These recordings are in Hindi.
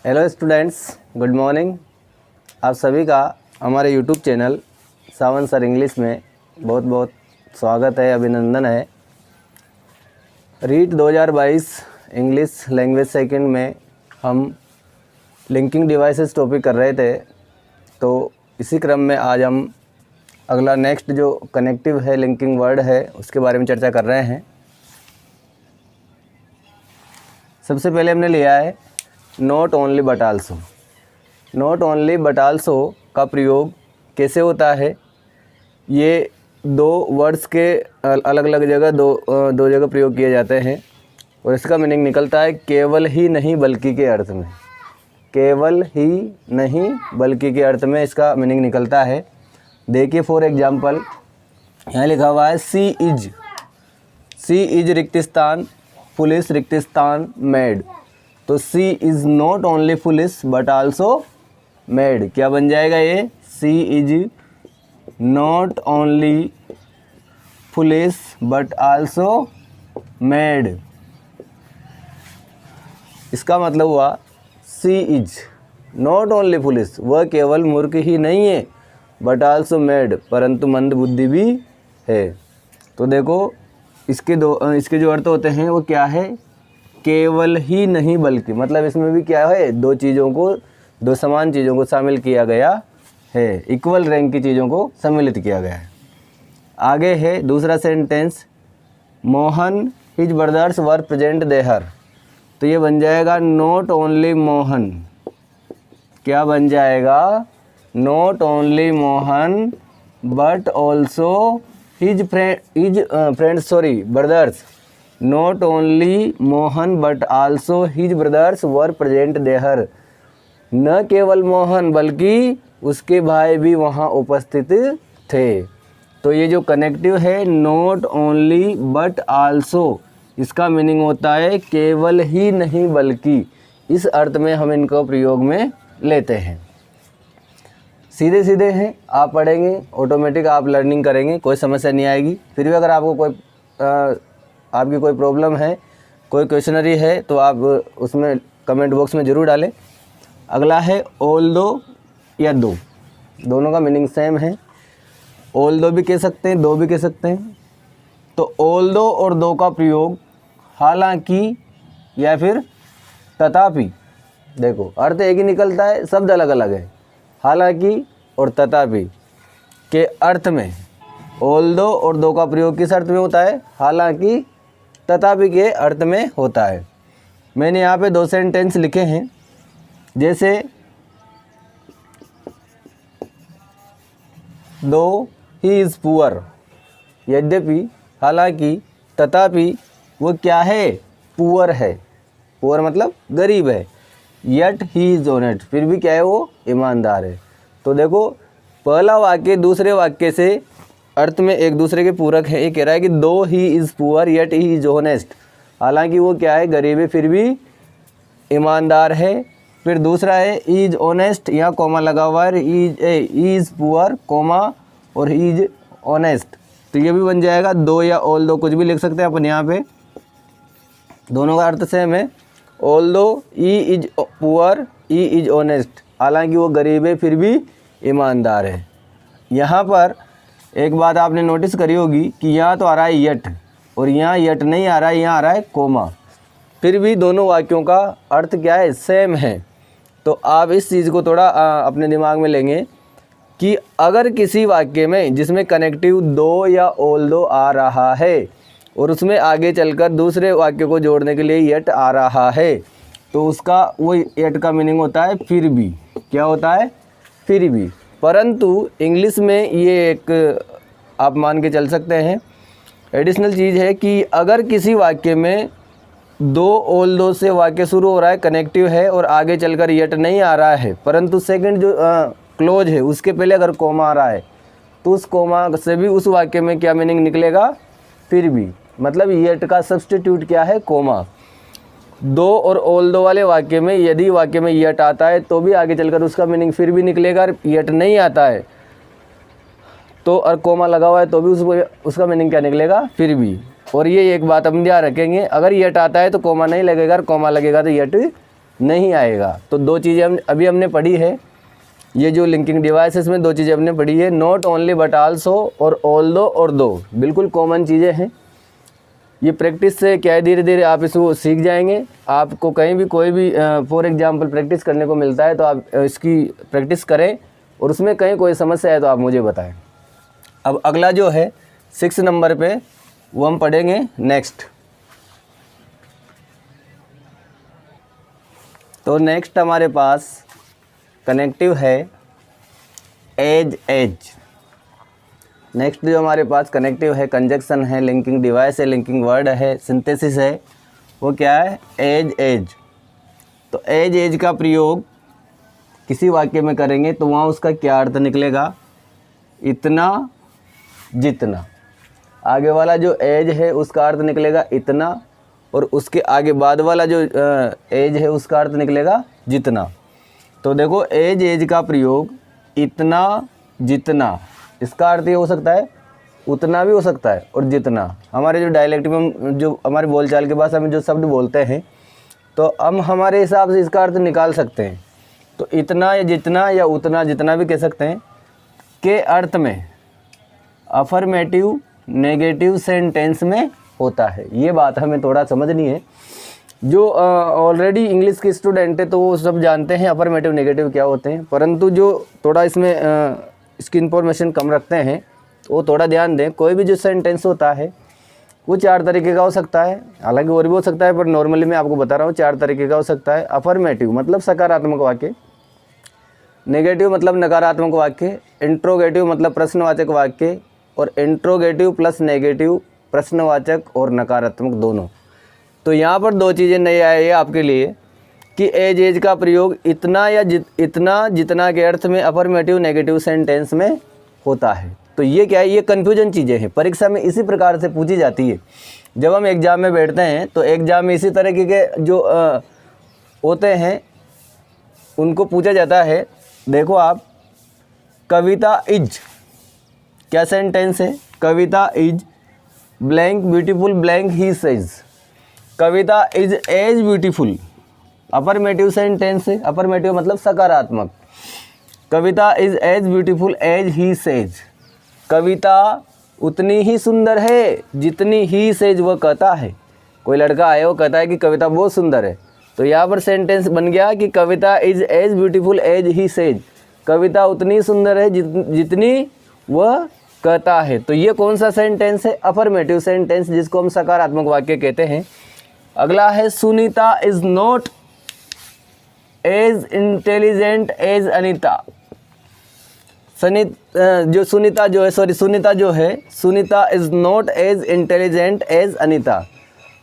Hello students, good morning. आप सभी का हमारे यूट्यूब चैनल सावन सर इंग्लिश में बहुत बहुत स्वागत है, अभिनंदन है। रीट 2022 इंग्लिश लैंग्वेज सेकंड में हम लिंकिंग डिवाइसेस टॉपिक कर रहे थे, तो इसी क्रम में आज हम अगला नेक्स्ट जो कनेक्टिव है, लिंकिंग वर्ड है, उसके बारे में चर्चा कर रहे हैं। सबसे पहले हमने लिया है not only but also. Not only but also का प्रयोग कैसे होता है? ये दो वर्ड्स के अलग अलग जगह दो जगह प्रयोग किए जाते हैं और इसका मीनिंग निकलता है केवल ही नहीं बल्कि के अर्थ में। केवल ही नहीं बल्कि के अर्थ में इसका मीनिंग निकलता है। देखिए फॉर एग्जांपल, यहाँ लिखा हुआ है सी इज रिक्तिस्तान, पुलिस रिक्तिस्तान मेड। तो she is not only police but also mad. क्या बन जाएगा ये? She is not only police but also mad. इसका मतलब हुआ she is not only police, वह केवल मूर्ख ही नहीं है, बट आल्सो मेड, परंतु मंद बुद्धि भी है। तो देखो इसके जो अर्थ होते हैं वो क्या है? केवल ही नहीं बल्कि, मतलब इसमें भी क्या है? दो समान चीज़ों को शामिल किया गया है, इक्वल रैंक की चीज़ों को सम्मिलित किया गया है। आगे है दूसरा sentence, Mohan his brothers were present there. तो ये बन जाएगा नॉट ओनली मोहन। क्या बन जाएगा? Not only Mohan but also his brothers. Not only Mohan but also his brothers were present there. न केवल मोहन बल्कि उसके भाई भी वहाँ उपस्थित थे। तो ये जो कनेक्टिव है नॉट ओनली बट आल्सो, इसका मीनिंग होता है केवल ही नहीं बल्कि। इस अर्थ में हम इनको प्रयोग में लेते हैं। सीधे सीधे हैं, आप पढ़ेंगे ऑटोमेटिक, आप लर्निंग करेंगे, कोई समस्या नहीं आएगी। फिर भी अगर आपको आपकी कोई प्रॉब्लम है, कोई क्वेश्चनरी है, तो आप उसमें कमेंट बॉक्स में ज़रूर डालें। अगला है ऑल दो या दो, दोनों का मीनिंग सेम है। ऑल दो भी कह सकते हैं, दो भी कह सकते हैं। तो ऑल दो और दो का प्रयोग हालांकि या फिर तथापि, देखो अर्थ एक ही निकलता है, शब्द अलग अलग है। हालांकि और तथापि के अर्थ में ऑल दो और दो का प्रयोग किस अर्थ में होता है? हालांकि तथापि के अर्थ में होता है। मैंने यहाँ पे दो सेंटेंस लिखे हैं, जैसे दो ही इज़ पुअर, यद्यपि, हालांकि, तथापि वो क्या है? पुअर है। पुअर मतलब गरीब है। यट ही इज़ ऑनेस्ट, फिर भी क्या है? वो ईमानदार है। तो देखो पहला वाक्य दूसरे वाक्य से अर्थ में एक दूसरे के पूरक है। ये कह रहा है कि दो he is poor yet he is honest, हालांकि वो क्या है? गरीब है, फिर भी ईमानदार है। फिर दूसरा है इज़ ऑनेस्ट, यहाँ कॉमा लगा हुआ है, इज़ पुअर कॉमा और इज़ ऑनेस्ट। तो ये भी बन जाएगा दो या ऑल दो, कुछ भी लिख सकते हैं अपन यहाँ पे, दोनों का अर्थ सेम है। ऑल दो E is poor E is honest, हालांकि वो गरीब है फिर भी ईमानदार है। यहाँ पर एक बात आपने नोटिस करी होगी कि यहाँ तो आ रहा है यट और यहाँ यट नहीं आ रहा है, यहाँ आ रहा है कोमा। फिर भी दोनों वाक्यों का अर्थ क्या है? सेम है। तो आप इस चीज़ को थोड़ा अपने दिमाग में लेंगे कि अगर किसी वाक्य में जिसमें कनेक्टिव दो या ऑल दो आ रहा है और उसमें आगे चलकर दूसरे वाक्य को जोड़ने के लिए यट आ रहा है, तो उसका वो यट का मीनिंग होता है फिर भी। क्या होता है? फिर भी। परंतु इंग्लिश में ये एक आप मान के चल सकते हैं एडिशनल चीज़ है कि अगर किसी वाक्य में दो ऑल दो से वाक्य शुरू हो रहा है, कनेक्टिव है और आगे चलकर यट नहीं आ रहा है, परंतु सेकंड जो क्लोज है उसके पहले अगर कोमा आ रहा है, तो उस कोमा से भी उस वाक्य में क्या मीनिंग निकलेगा? फिर भी। मतलब यट का सब्स्टिट्यूट क्या है? कोमा। दो और ऑल दो वाले वाक्य में यदि वाक्य में यट आता है तो भी आगे चलकर उसका मीनिंग फिर भी निकलेगा। यट नहीं आता है तो और कोमा लगा हुआ है तो भी उसका मीनिंग क्या निकलेगा? फिर भी। और ये एक बात हम ध्यान रखेंगे, अगर यट आता है तो कोमा नहीं लगेगा, और कोमा लगेगा तो यट नहीं आएगा। तो दो चीज़ें हमने पढ़ी है, ये जो लिंकिंग डिवाइसेस में दो चीज़ें हमने पढ़ी है, नॉट ओनली बट आल्सो और ऑल्दो और दो, बिल्कुल कॉमन चीज़ें हैं। ये प्रैक्टिस से क्या है, धीरे धीरे आप इसको सीख जाएंगे। आपको कहीं भी कोई भी फॉर एग्जांपल प्रैक्टिस करने को मिलता है तो आप इसकी प्रैक्टिस करें, और उसमें कहीं कोई समस्या है तो आप मुझे बताएं। अब अगला जो है 6 नंबर पे वो हम पढ़ेंगे नेक्स्ट। तो नेक्स्ट हमारे पास कनेक्टिव है एज एज। नेक्स्ट जो हमारे पास कनेक्टिव है, कंजक्शन है, लिंकिंग डिवाइस है, लिंकिंग वर्ड है, सिंथेसिस है, वो क्या है, एज एज। तो एज एज का प्रयोग किसी वाक्य में करेंगे तो वहाँ उसका क्या अर्थ निकलेगा, इतना जितना। आगे वाला जो एज है उसका अर्थ निकलेगा इतना, और उसके आगे बाद वाला जो एज है उसका अर्थ निकलेगा जितना। तो देखो एज एज का प्रयोग इतना जितना, इसका अर्थ ये हो सकता है उतना भी हो सकता है और जितना। हमारे जो डायलेक्ट में जो हमारे बोलचाल के भाषा में जो शब्द बोलते हैं तो हम हमारे हिसाब से इसका अर्थ निकाल सकते हैं। तो इतना या जितना या उतना जितना भी कह सकते हैं के अर्थ में अफर्मेटिव नेगेटिव सेंटेंस में होता है। ये बात हमें थोड़ा समझनी है। जो ऑलरेडी इंग्लिश के स्टूडेंट है तो वो सब जानते हैं अफर्मेटिव नेगेटिव क्या होते हैं, परंतु जो थोड़ा इसमें इसकी इन्फॉर्मेशन कम रखते हैं तो वो थोड़ा ध्यान दें। कोई भी जो सेंटेंस होता है वो 4 तरीके का हो सकता है, हालांकि और भी हो सकता है, पर नॉर्मली मैं आपको बता रहा हूँ 4 तरीके का हो सकता है। अफर्मेटिव मतलब सकारात्मक वाक्य, नेगेटिव मतलब नकारात्मक वाक्य, इंट्रोगेटिव मतलब प्रश्नवाचक वाक्य, और इंट्रोगेटिव प्लस नेगेटिव प्रश्नवाचक और नकारात्मक दोनों। तो यहाँ पर 2 चीज़ें नई आई है आपके लिए कि एज एज का प्रयोग इतना या इतना जितना के अर्थ में अफर्मेटिव नेगेटिव सेंटेंस में होता है। तो ये क्या है, ये कन्फ्यूजन चीज़ें हैं, परीक्षा में इसी प्रकार से पूछी जाती है। जब हम एग्ज़ाम में बैठते हैं तो एग्ज़ाम में इसी तरह के जो होते हैं उनको पूछा जाता है। देखो आप, कविता इज क्या सेंटेंस है, Kavita is blank beautiful blank he says. Kavita is as beautiful affirmative sentence है, अफर्मेटिव मतलब सकारात्मक। Kavita is as beautiful as he says. Kavita उतनी ही सुंदर है जितनी ही सेज वह कहता है। कोई लड़का आए वो कहता है कि कविता बहुत सुंदर है, तो यहाँ पर सेंटेंस बन गया कि Kavita is as beautiful as he says. Kavita उतनी सुंदर है जितनी वह कहता है। तो ये कौन सा सेंटेंस है, अफर्मेटिव सेंटेंस, जिसको हम सकारात्मक वाक्य कहते हैं। अगला है Sunita is not as intelligent as Anita. Sunita is not as intelligent as Anita.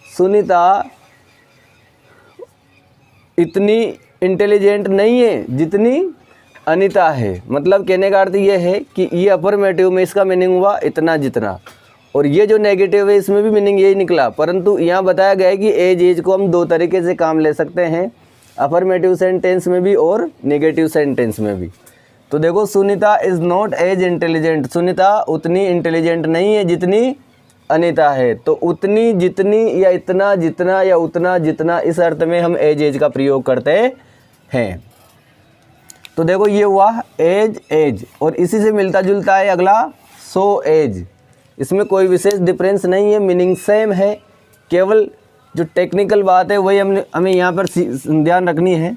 Sunita इतनी इंटेलिजेंट नहीं है जितनी अनीता है। मतलब कहने का अर्थ ये है कि ये अफर्मेटिव में इसका मीनिंग हुआ इतना जितना, और ये जो नेगेटिव है इसमें भी मीनिंग यही निकला। परंतु यहाँ बताया गया है कि एज एज को हम 2 तरीके से काम ले सकते हैं, अफर्मेटिव सेंटेंस में भी और नेगेटिव सेंटेंस में भी। तो देखो, Sunita is not as intelligent, Sunita उतनी इंटेलिजेंट नहीं है जितनी अनीता है। तो उतनी जितनी या इतना जितना या उतना जितना, इस अर्थ में हम एज एज का प्रयोग करते हैं। तो देखो ये हुआ एज एज, और इसी से मिलता जुलता है अगला सो एज। इसमें कोई विशेष डिफरेंस नहीं है, मीनिंग सेम है, केवल जो टेक्निकल बात है वही हमें यहाँ पर ध्यान रखनी है।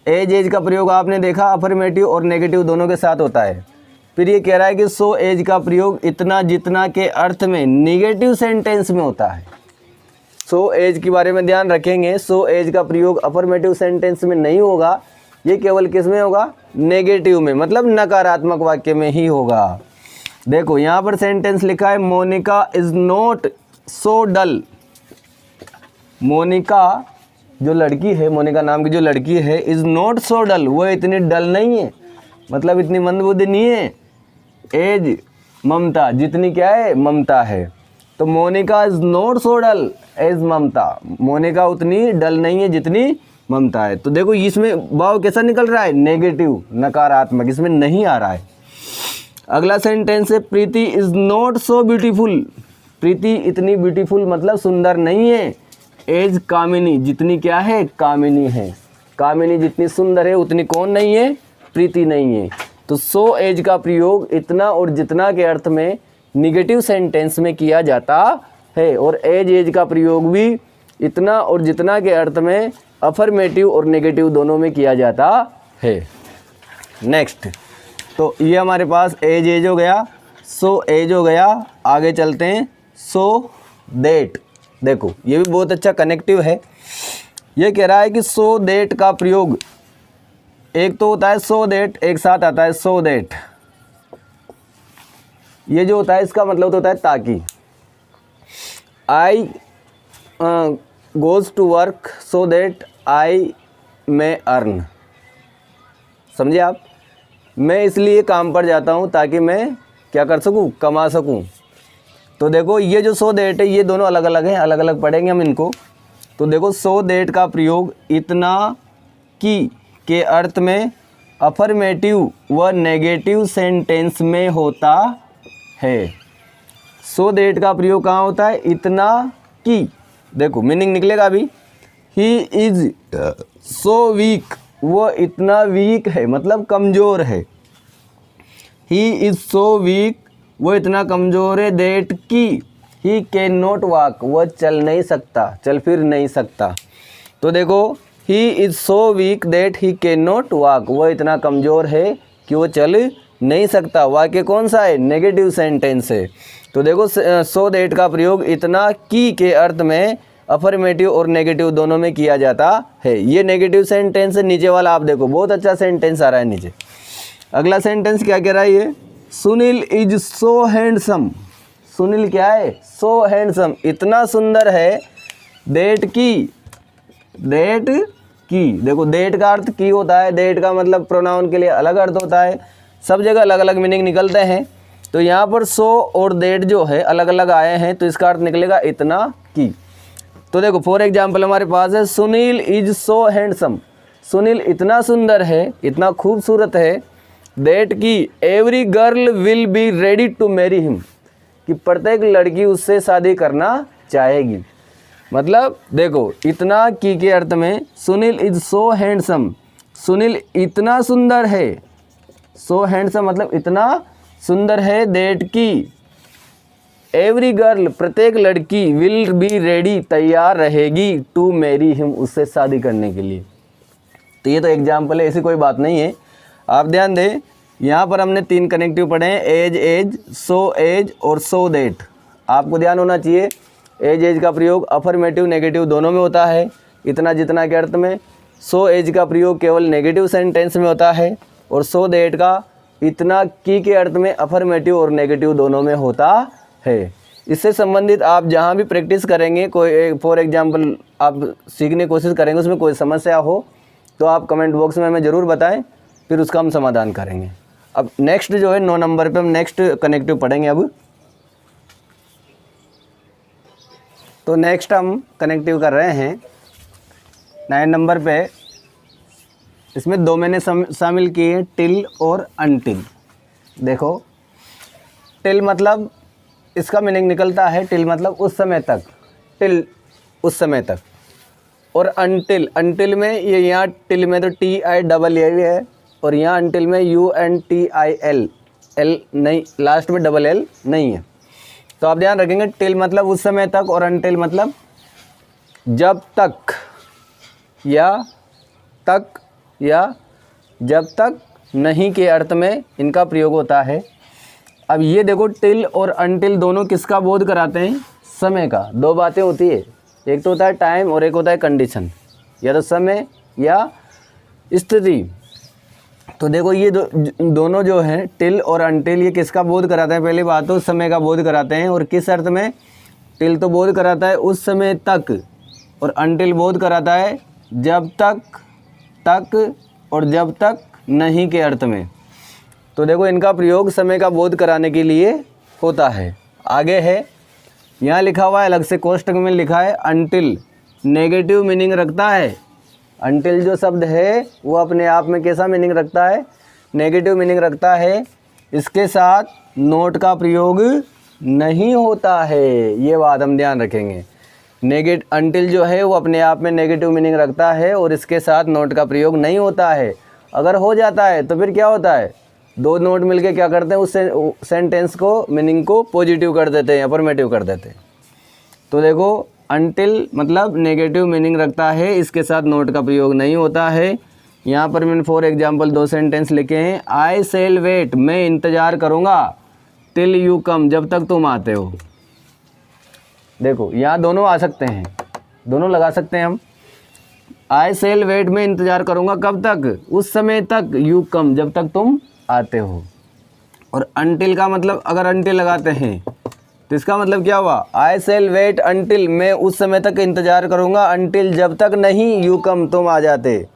एज एज का प्रयोग आपने देखा अफर्मेटिव और नेगेटिव दोनों के साथ होता है। फिर ये कह रहा है कि सो एज का प्रयोग इतना जितना के अर्थ में नेगेटिव सेंटेंस में होता है। सो एज के बारे में ध्यान रखेंगे, सो एज का प्रयोग अफर्मेटिव सेंटेंस में नहीं होगा, ये केवल किस में होगा, नेगेटिव में, मतलब नकारात्मक वाक्य में ही होगा। देखो यहाँ पर सेंटेंस लिखा है मोनिका इज नॉट सो डल। मोनिका जो लड़की है, मोनिका नाम की जो लड़की है, इज नॉट सो डल, वो इतनी डल नहीं है, मतलब इतनी मंदबुद्धि नहीं है। एज ममता, जितनी क्या है, ममता है। तो Monika is not so dull as Mamta, Monika उतनी डल नहीं है जितनी ममता है। तो देखो इसमें भाव कैसा निकल रहा है, नेगेटिव, नकारात्मक, इसमें नहीं आ रहा है। अगला सेंटेंस है प्रीति इज नॉट सो ब्यूटीफुल। प्रीति इतनी ब्यूटीफुल मतलब सुंदर नहीं है, एज कामिनी, जितनी क्या है, कामिनी है। कामिनी जितनी सुंदर है उतनी कौन नहीं है, प्रीति नहीं है। तो सो एज का प्रयोग इतना और जितना के अर्थ में निगेटिव सेंटेंस में किया जाता है, और एज का प्रयोग भी इतना और जितना के अर्थ में अफर्मेटिव और नेगेटिव दोनों में किया जाता है। नेक्स्ट, तो ये हमारे पास एज हो गया, सो एज हो गया। आगे चलते हैं, सो देट। देखो ये भी बहुत अच्छा कनेक्टिव है। ये कह रहा है कि सो देट का प्रयोग एक तो होता है सो देट, एक साथ आता है सो देट। ये जो होता है इसका मतलब तो होता है ताकि। I goes to work so that I may earn. समझे आप? मैं इसलिए काम पर जाता हूँ ताकि मैं क्या कर सकूँ, कमा सकूँ। तो देखो ये जो सो देट है ये दोनों अलग अलग हैं, अलग अलग पढ़ेंगे हम इनको। तो देखो सो देट का प्रयोग इतना कि के अर्थ में अफर्मेटिव व नेगेटिव सेंटेंस में होता है। सो देट का प्रयोग कहाँ होता है, इतना कि। देखो मीनिंग निकलेगा अभी। ही इज़ सो वीक, वो इतना वीक है मतलब कमज़ोर है। ही इज़ सो वीक, वो इतना कमज़ोर है, दैट की ही कैन नॉट वॉक, वह चल नहीं सकता, चल फिर नहीं सकता। तो देखो he is so weak that he can not walk, वह इतना कमज़ोर है कि वो चल नहीं सकता। वाक्य कौन सा है, नेगेटिव सेंटेंस है। तो देखो सो दैट का प्रयोग इतना की के अर्थ में अफर्मेटिव और नेगेटिव दोनों में किया जाता है। ये नेगेटिव सेंटेंस है। नीचे वाला आप देखो बहुत अच्छा सेंटेंस आ रहा है नीचे। अगला सेंटेंस क्या कह रहा है ये, Sunil is so handsome. Sunil क्या है, सो हैंडसम, इतना सुंदर है, दैट की देखो दैट का अर्थ की होता है। दैट का मतलब प्रोनाउन के लिए अलग अर्थ होता है, सब जगह अलग अलग मीनिंग निकलते हैं। तो यहाँ पर सो और दैट जो है अलग अलग आए हैं, तो इसका अर्थ निकलेगा इतना की। तो देखो फॉर एग्जाम्पल हमारे पास है Sunil is so handsome, Sunil इतना सुंदर है, इतना खूबसूरत है, दैट की every girl will be ready to marry him, कि प्रत्येक लड़की उससे शादी करना चाहेगी। मतलब देखो इतना की के अर्थ में Sunil is so handsome, Sunil इतना सुंदर है, सो हैंडसम मतलब इतना सुंदर है, दैट की एवरी गर्ल प्रत्येक लड़की विल बी रेडी तैयार रहेगी टू मैरी हिम उससे शादी करने के लिए। तो ये तो एग्जाम्पल है, ऐसी कोई बात नहीं है। आप ध्यान दें यहाँ पर हमने 3 कनेक्टिव पढ़े हैं, एज, सो एज और सो दैट। आपको ध्यान होना चाहिए एज का प्रयोग अफर्मेटिव नेगेटिव दोनों में होता है, इतना जितना के अर्थ में। सो एज का प्रयोग केवल नेगेटिव सेंटेंस में होता है, और सो दैट का इतना की के अर्थ में अफर्मेटिव और नेगेटिव दोनों में होता है। इससे संबंधित आप जहाँ भी प्रैक्टिस करेंगे, कोई फॉर एग्जांपल आप सीखने की कोशिश करेंगे, उसमें कोई समस्या हो तो आप कमेंट बॉक्स में हमें ज़रूर बताएं, फिर उसका हम समाधान करेंगे। अब नेक्स्ट जो है 9 नंबर पे हम नेक्स्ट कनेक्टिव पढ़ेंगे। अब तो नेक्स्ट हम कनेक्टिव कर रहे हैं 9 नंबर पे। इसमें 2 मैंने शामिल किए हैं, टिल और अनटिल। देखो टिल मतलब इसका मीनिंग निकलता है, टिल मतलब उस समय तक, टिल उस समय तक। और अनटिल में ये यहाँ टिल में तो TILL है, और यहाँ अनटिल में UNTIL, L नहीं, लास्ट में डबल L नहीं है। तो आप ध्यान रखेंगे टिल मतलब उस समय तक, और अनटिल मतलब जब तक या जब तक नहीं के अर्थ में इनका प्रयोग होता है। अब ये देखो टिल और अनटिल दोनों किसका बोध कराते हैं, समय का। 2 बातें होती है, एक तो होता है टाइम और एक होता है कंडीशन, या तो समय या स्थिति। तो देखो ये दोनों जो हैं टिल और अनटिल, ये किसका बोध कराते हैं, पहली बात तो समय का बोध कराते हैं। और किस अर्थ में, टिल तो बोध कराता है उस समय तक, और अनटिल बोध कराता है जब तक और जब तक नहीं के अर्थ में। तो देखो इनका प्रयोग समय का बोध कराने के लिए होता है। आगे है, यहाँ लिखा हुआ है अलग से कोष्टक में लिखा है अनटिल नेगेटिव मीनिंग रखता है। अनटिल जो शब्द है वो अपने आप में कैसा मीनिंग रखता है, नेगेटिव मीनिंग रखता है। इसके साथ नोट का प्रयोग नहीं होता है, ये बात हम ध्यान रखेंगे। अनटिल जो है वो अपने आप में नेगेटिव मीनिंग रखता है और इसके साथ नोट का प्रयोग नहीं होता है। अगर हो जाता है तो फिर क्या होता है, दो नोट मिलके क्या करते हैं, उस सेंटेंस को मीनिंग को पॉजिटिव कर देते हैं, अफर्मेटिव कर देते हैं। तो देखो अनटिल मतलब नेगेटिव मीनिंग रखता है, इसके साथ नोट का प्रयोग नहीं होता है। यहाँ पर मैंने फॉर एग्जाम्पल 2 सेंटेंस लिखे हैं। आई सेल वेट, मैं इंतज़ार करूँगा, टिल यू कम, जब तक तुम आते हो। देखो यहाँ दोनों आ सकते हैं, दोनों लगा सकते हैं हम। आई सेल वेट, मैं इंतज़ार करूँगा कब तक, उस समय तक, यू कम, जब तक तुम आते हो। और अनटिल का मतलब अगर अनटिल लगाते हैं तो इसका मतलब क्या हुआ, आई सेल वेट अनटिल, मैं उस समय तक इंतज़ार करूँगा, अनटिल जब तक नहीं, यू कम तुम आ जाते,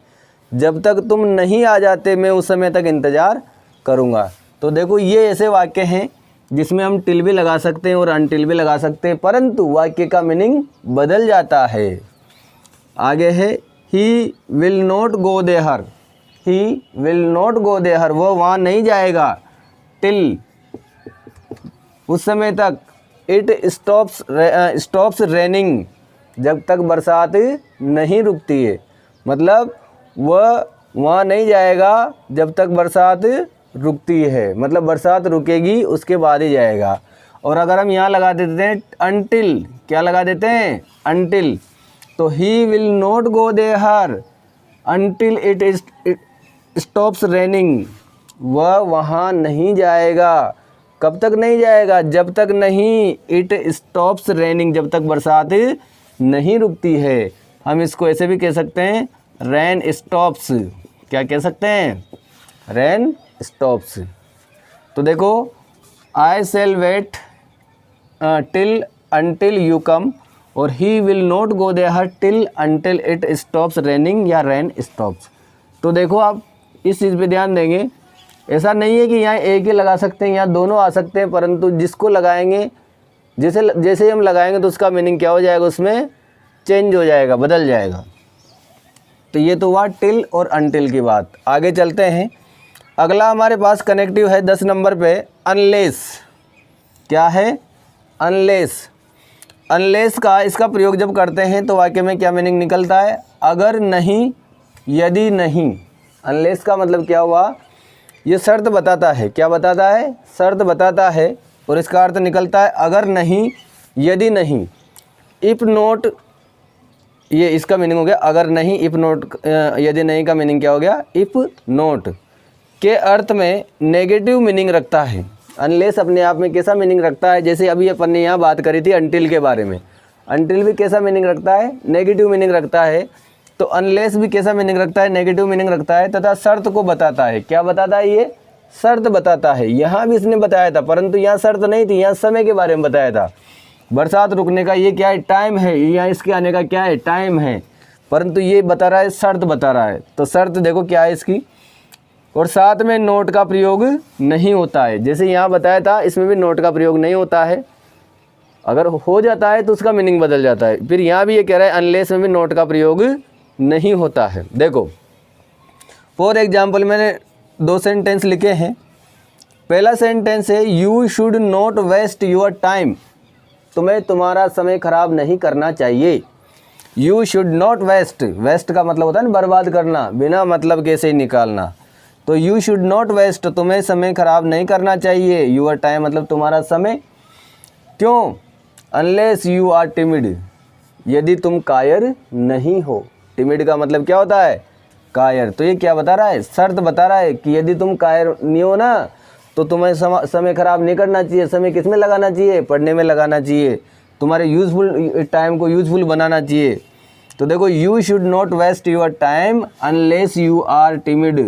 जब तक तुम नहीं आ जाते मैं उस समय तक इंतज़ार करूँगा। तो देखो ये ऐसे वाक्य हैं जिसमें हम टिल भी लगा सकते हैं और अनटिल भी लगा सकते हैं, परंतु वाक्य का मीनिंग बदल जाता है। आगे है he will not go there, he will not go there, वो वहाँ नहीं जाएगा, टिल उस समय तक, इट स्टॉप्स रेनिंग, जब तक बरसात नहीं रुकती है। मतलब वह वहाँ नहीं जाएगा जब तक बरसात रुकती है, मतलब बरसात रुकेगी उसके बाद ही जाएगा। और अगर हम यहाँ लगा देते हैं अनटिल, क्या लगा देते हैं, अनटिल, तो he will not go there until it stops raining, वह वहाँ नहीं जाएगा, कब तक नहीं जाएगा, जब तक नहीं, इट स्टॉप्स रेनिंग, जब तक बरसात नहीं रुकती है। हम इसको ऐसे भी कह सकते हैं, रेन स्टॉप्स, क्या कह सकते हैं, रेन स्टॉप्स। तो देखो I shall wait till until you come, और he will not go there till until it stops raining या रेन स्टॉप्स। तो देखो आप इस चीज़ पे ध्यान देंगे, ऐसा नहीं है कि यहाँ एक ही लगा सकते हैं, यहाँ दोनों आ सकते हैं, परंतु जिसको लगाएंगे, जैसे हम लगाएंगे तो उसका मीनिंग क्या हो जाएगा, उसमें चेंज हो जाएगा, बदल जाएगा। तो ये तो हुआ टिल और अनटिल की बात। आगे चलते हैं, अगला हमारे पास कनेक्टिव है 10 नंबर पे, अनलेस। क्या है, अनलेस। अनलेस का इसका प्रयोग जब करते हैं तो वाक्य में क्या मीनिंग निकलता है, अगर नहीं, यदि नहीं। अनलेस का मतलब क्या हुआ, ये शर्त बताता है, क्या बताता है, शर्त बताता है, और इसका अर्थ निकलता है अगर नहीं, यदि नहीं। इफ नोट, ये इसका मीनिंग हो गया अगर नहीं, इफ नोट, यदि नहीं का मीनिंग क्या हो गया, इफ नोट के अर्थ में नेगेटिव मीनिंग रखता है। अनलेस अपने आप में कैसा मीनिंग रखता है, जैसे अभी अपन ने यहाँ बात करी थी अनटिल के बारे में, अनटिल भी कैसा मीनिंग रखता है, नेगेटिव मीनिंग रखता है। तो अनलेस भी कैसा मीनिंग रखता है, नेगेटिव मीनिंग रखता है, तथा शर्त को बताता है। क्या बताता है, ये शर्त बताता है। यहाँ भी इसने बताया था, परंतु यहाँ शर्त नहीं थी, यहाँ समय के बारे में बताया था। बरसात रुकने का ये क्या है, टाइम है, यहाँ इसके आने का क्या है, टाइम है, परंतु ये बता रहा है, शर्त बता रहा है। तो शर्त देखो क्या है इसकी, और साथ में नोट का प्रयोग नहीं होता है। जैसे यहाँ बताया था, इसमें भी नोट का प्रयोग नहीं होता है, अगर हो जाता है तो उसका मीनिंग बदल जाता है। फिर यहाँ भी ये कह रहा है अनलेस में भी नोट का प्रयोग नहीं होता है। देखो फॉर एग्जाम्पल मैंने 2 सेंटेंस लिखे हैं। पहला सेंटेंस है you should not waste your time, तुम्हें तुम्हारा समय खराब नहीं करना चाहिए। You should not waste, waste का मतलब होता है ना बर्बाद करना, बिना मतलब के से ही निकालना। तो यू शुड नॉट वेस्ट, तुम्हें समय खराब नहीं करना चाहिए, योर टाइम मतलब तुम्हारा समय। क्यों, अनलेस यू आर टिमिड, यदि तुम कायर नहीं हो। टिमिड का मतलब क्या होता है, कायर। तो ये क्या बता रहा है, शर्त बता रहा है कि यदि तुम कायर नहीं हो ना तो तुम्हें समय खराब नहीं करना चाहिए। समय किस में लगाना चाहिए, पढ़ने में लगाना चाहिए, तुम्हारे यूज़फुल टाइम को यूज़फुल बनाना चाहिए। तो देखो you should not waste your time unless you are timid.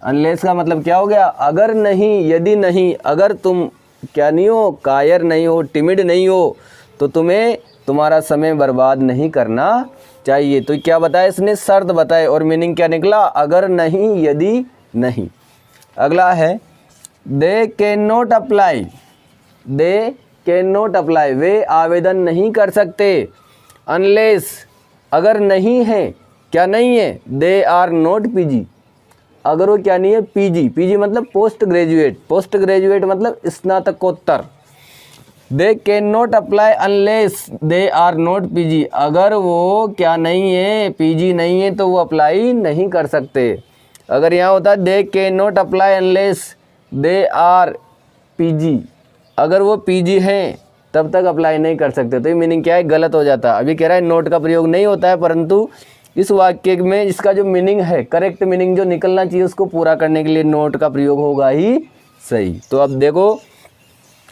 Unless का मतलब क्या हो गया, अगर नहीं, यदि नहीं, अगर तुम क्या नहीं हो, कायर नहीं हो, टिमिड नहीं हो, तो तुम्हें तुम्हारा समय बर्बाद नहीं करना चाहिए। तो क्या बताया इसने, शर्त बताए, और मीनिंग क्या निकला, अगर नहीं, यदि नहीं। अगला है they can not apply, they can not apply, वे आवेदन नहीं कर सकते। अनलेस, अगर नहीं है, क्या नहीं है, दे आर नॉट पीजी, अगर वो क्या नहीं है, पीजी। पीजी मतलब पोस्ट ग्रेजुएट, पोस्ट ग्रेजुएट मतलब स्नातकोत्तर। They can not apply unless they are not PG. अगर वो क्या नहीं है, पीजी नहीं है, तो वो अप्लाई नहीं कर सकते। अगर यहाँ होता है they can not apply unless they are PG, अगर वो पीजी हैं तब तक अप्लाई नहीं कर सकते, तो ये मीनिंग क्या है, गलत हो जाता। अभी कह रहा है नोट का प्रयोग नहीं होता है, परंतु इस वाक्य में इसका जो मीनिंग है, करेक्ट मीनिंग जो निकलना चाहिए, उसको पूरा करने के लिए नोट का प्रयोग होगा ही सही। तो अब देखो,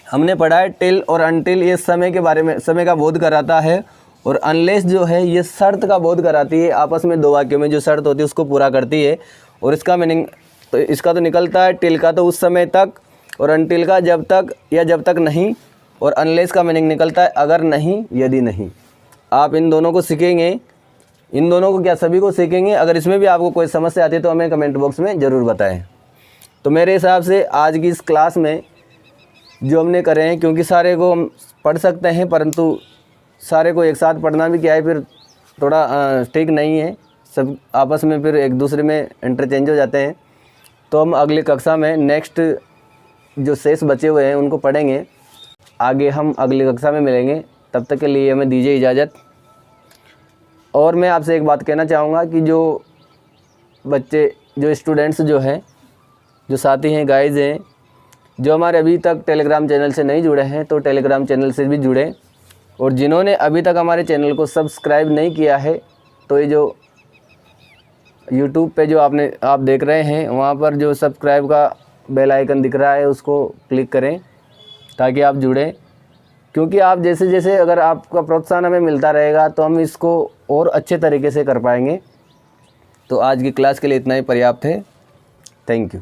हमने पढ़ा है टिल और अनटिल, ये समय के बारे में, समय का बोध कराता है, और अनलेस जो है ये शर्त का बोध कराती है। आपस में दो वाक्यों में जो शर्त होती है उसको पूरा करती है। और इसका मीनिंग तो इसका तो निकलता है टिल का तो उस समय तक, और अनटिल का जब तक या जब तक नहीं, और अनलेस का मीनिंग निकलता है अगर नहीं, यदि नहीं। आप इन दोनों को सीखेंगे, इन दोनों को क्या सभी को सीखेंगे। अगर इसमें भी आपको कोई समस्या आती है तो हमें कमेंट बॉक्स में ज़रूर बताएं। तो मेरे हिसाब से आज की इस क्लास में जो हमने करे हैं, क्योंकि सारे को हम पढ़ सकते हैं, परंतु सारे को एक साथ पढ़ना भी क्या है फिर थोड़ा ठीक नहीं है, सब आपस में फिर एक दूसरे में इंटरचेंज हो जाते हैं। तो हम अगली कक्षा में नेक्स्ट जो शेष बचे हुए हैं उनको पढ़ेंगे। आगे हम अगली कक्षा में मिलेंगे, तब तक के लिए हमें दीजिए इजाज़त। और मैं आपसे एक बात कहना चाहूँगा कि जो बच्चे, जो स्टूडेंट्स जो हैं, जो साथी हैं, गाइज हैं, जो हमारे अभी तक टेलीग्राम चैनल से नहीं जुड़े हैं, तो टेलीग्राम चैनल से भी जुड़ें। और जिन्होंने अभी तक हमारे चैनल को सब्सक्राइब नहीं किया है, तो ये जो यूट्यूब पे जो आप देख रहे हैं, वहाँ पर जो सब्सक्राइब का बेल आइकन दिख रहा है उसको क्लिक करें ताकि आप जुड़ें। क्योंकि आप जैसे जैसे अगर आपका प्रोत्साहन हमें मिलता रहेगा तो हम इसको और अच्छे तरीके से कर पाएंगे। तो आज की क्लास के लिए इतना ही पर्याप्त है। Thank you.